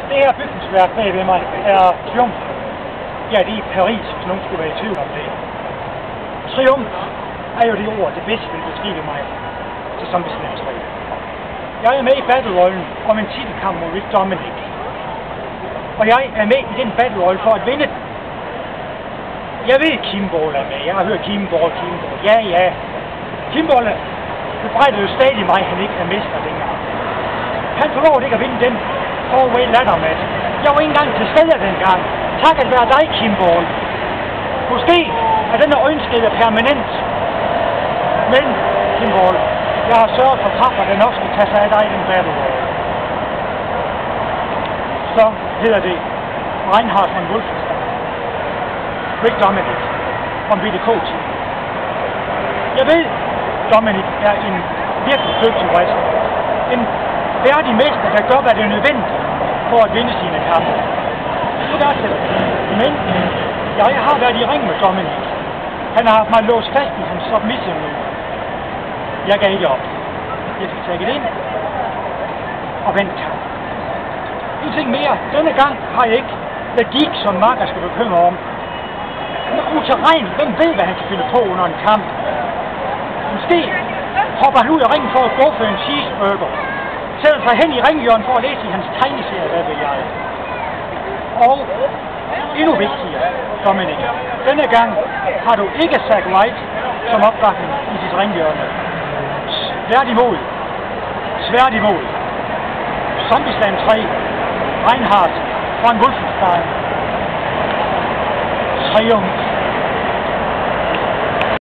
Det her bygningsværk bag ved mig er Triumf. Ja, det er i Paris, hvis nogen skulle være i tvivl om det. Triumf er jo det ord, det bedste vil beskrive mig til Zombie Slam 3. Jeg er med i Battle Royale om en titelkamp mod Rick Dominic. Og jeg er med i den Battle Royale for at vinde den. Jeg ved, Kimball er med. Jeg har hørt Kimball. Ja. Kimball bebrejder jo stadig mig, han ikke er mester dengang. Han får lov ikke at vinde den four-way ladder match. Jeg var ikke engang til stede dengang. Takket være dig, Kimball. Måske er denne øjenskede permanent. Men, Kimball, jeg har sørget for kræfter, der nok skal tage sig af dig i den battle royale. Så hedder det Reinhard von Wolfenstein, Rick Dominic om BDK-team. Jeg ved, Dominic er en virkelig dygtig wrestler. En færdig mester, der gør, hvad det er nødvendigt for at vinde sine kampe. Men jeg har været i ring med Dominic. Han har haft mig låst fast i hans submission move. Jeg gav ikke op. Jeg fik taget ind og vandt kamp. En ting mere. Denne gang har jeg ikke The Geek, som Marker skal bekymre om. Han er uterren. Hvem ved, hvad han kan finde på under en kamp? Måske hopper han ud af ringen for at gå for en cheeseburger. Sætter sig hen i ringhjørnet for at læse i hans tegneserie, hvad ved jeg. Og endnu vigtigere, Dominic. Denne gang har du ikke Zack Wright som opbakning i dit ringhjørne. Svært imod. Zombie Slam 3, Reinhard von Wolfenstein, Triumf.